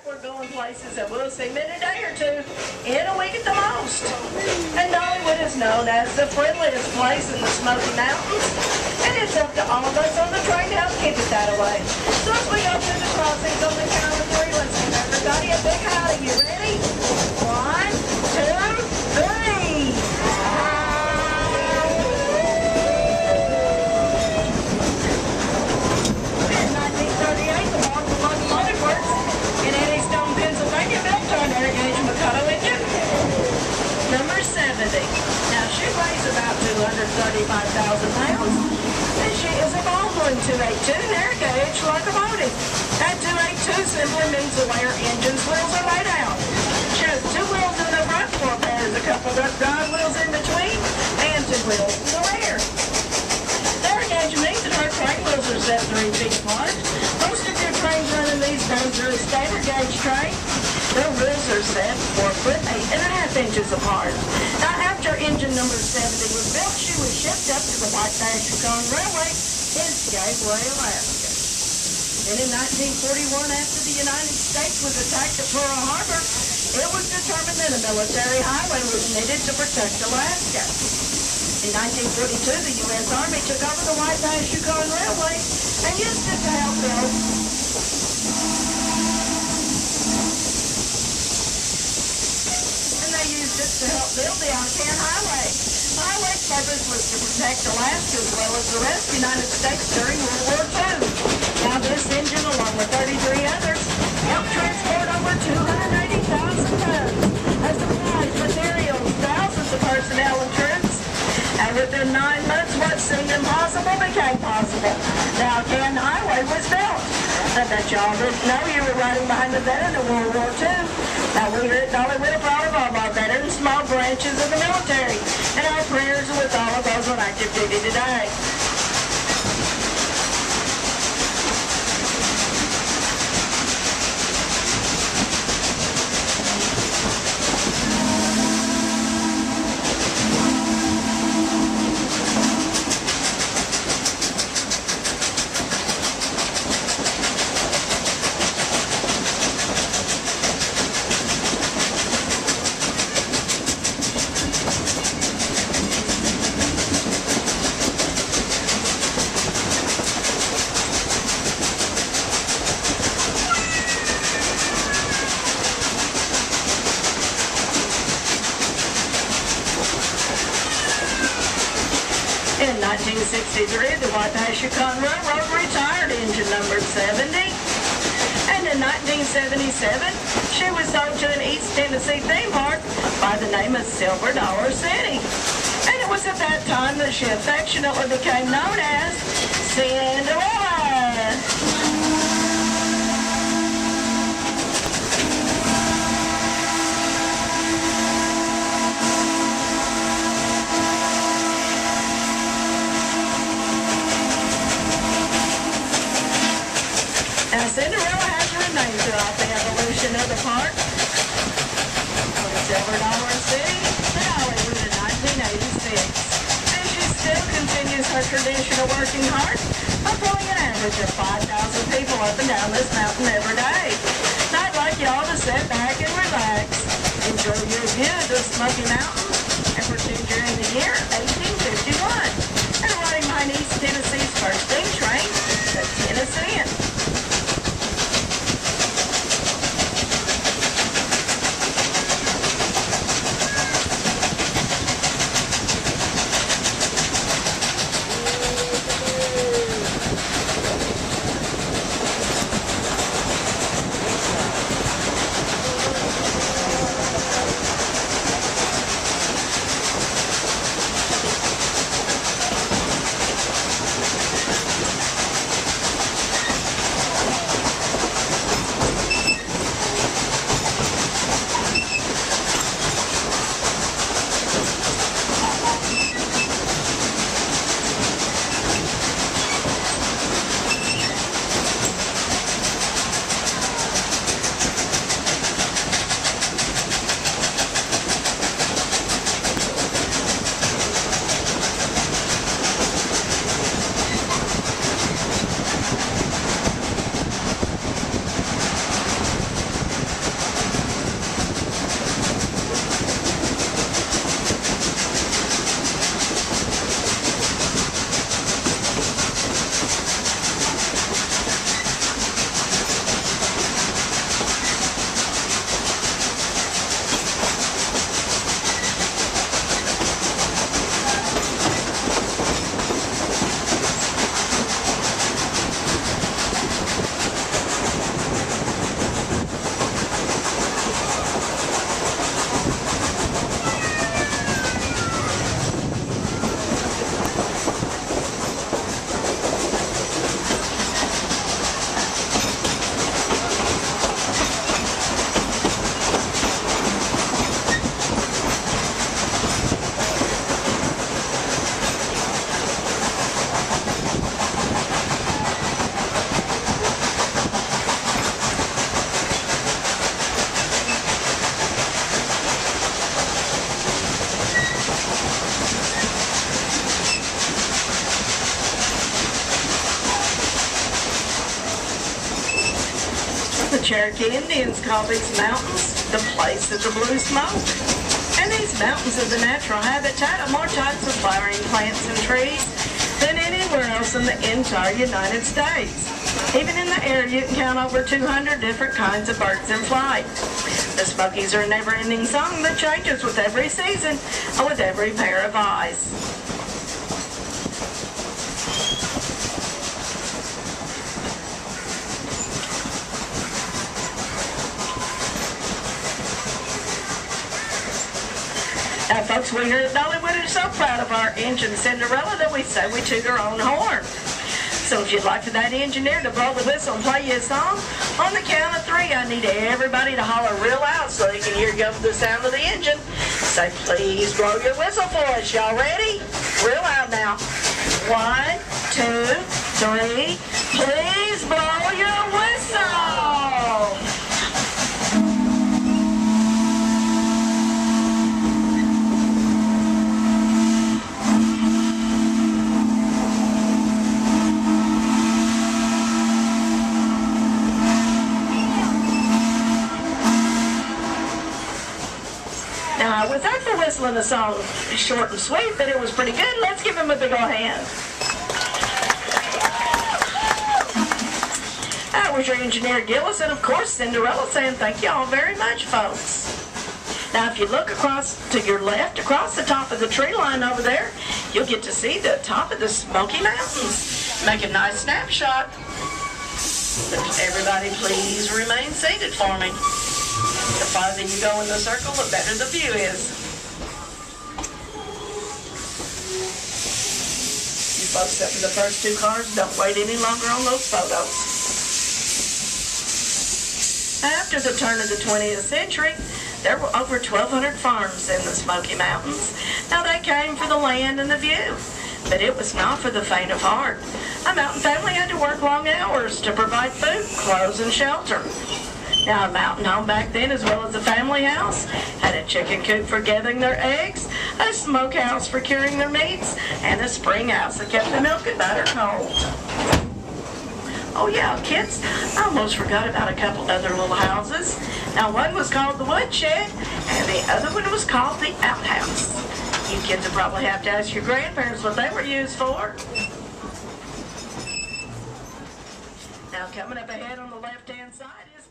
we're going places that we'll see them in a day or two, in a week at the most. And Dollywood is known as the friendliest place in the Smoky Mountains, and it's up to all of us on the train to help keep it that way. So as we go through the crossings on the count of three, let's give everybody a big howdy. You ready? 1, 2, 3. Number 70. Now she weighs about 235,000 pounds, and she is a Baldwin 282 narrow gauge locomotive. That 282 simply means the way her engine's wheels are laid out. She has 2 wheels in the front, 4 pairs, a couple of drive wheels in between, and 2 wheels in the rear. Narrow gauge means that her train wheels are set 3 feet apart. Most of your trains running these days are a standard gauge train. Their wheels are set 4 foot 8.5 inches apart. Now, after engine number 70 was built, she was shipped up to the White Yukon Railway in Skagway, Alaska. Then in 1941, after the United States was attacked at Pearl Harbor, it was determined that a military highway was needed to protect Alaska. In 1942, the U.S. Army took over the White Yukon Railway and used it to help build to help build the Arkan Highway. The highway's purpose was to protect Alaska as well as the rest of the United States during World War II. Now this engine, along with 33 others, helped transport over 280,000 tons of supplies, materials, thousands of personnel and troops. And within 9 months, what seemed impossible became possible. The Arkan Highway was built. I bet y'all didn't know you were riding behind the veteran of World War II. Now we here at Dollywood are proud of all of our veterans, small branches of the military, and our prayers are with all of those on active duty today. In 1963, the White Yukon Railroad retired engine number 70. And in 1977, she was sold to an East Tennessee theme park by the name of Silver Dollar City. And it was at that time that she affectionately became known as Cinderella. Now, Cinderella has remained throughout the evolution of the park. From Silver Dollar City to Dollywood in 1986. And she still continues her tradition of working hard by pulling an average of 5,000 people up and down this mountain every day. And I'd like y'all to sit back and relax. Enjoy your view of the Smoky Mountains and proceed during the year 1851. And riding behind East Tennessee's first steam train, the Tennessean. The Cherokee Indians call these mountains the place of the blue smoke. And these mountains are the natural habitat of more types of flowering plants and trees than anywhere else in the entire United States. Even in the area, you can count over 200 different kinds of birds in flight. The Smokies are a never-ending song that changes with every season and with every pair of eyes. Now, folks, we here at Dollywood are so proud of our engine Cinderella that we say we toot our own horn. So if you'd like for that engineer to blow the whistle and play you a song, on the count of 3, I need everybody to holler real loud so they can hear you over the sound of the engine. Say, please blow your whistle for us. Y'all ready? Real loud now. 1, 2, 3. Please blow your whistle. Now, I was for whistling a song short and sweet, but it was pretty good. Let's give him a big old hand. That was your engineer, Gillis, and of course, Cinderella saying thank you all very much, folks. Now, if you look across to your left, across the top of the tree line over there, you'll get to see the top of the Smoky Mountains. Make a nice snapshot. Everybody, please remain seated for me. The farther you go in the circle, the better the view is. You folks up in the first 2 cars, don't wait any longer on those photos. After the turn of the 20th century, there were over 1,200 farms in the Smoky Mountains. Now, they came for the land and the view, but it was not for the faint of heart. A mountain family had to work long hours to provide food, clothes, and shelter. Now, a mountain home back then, as well as a family house, had a chicken coop for gathering their eggs, a smokehouse for curing their meats, and a spring house that kept the milk and butter cold. Oh yeah, kids, I almost forgot about a couple other little houses. Now, one was called the woodshed, and the other one was called the outhouse. You kids will probably have to ask your grandparents what they were used for. Now, coming up ahead on the left-hand side is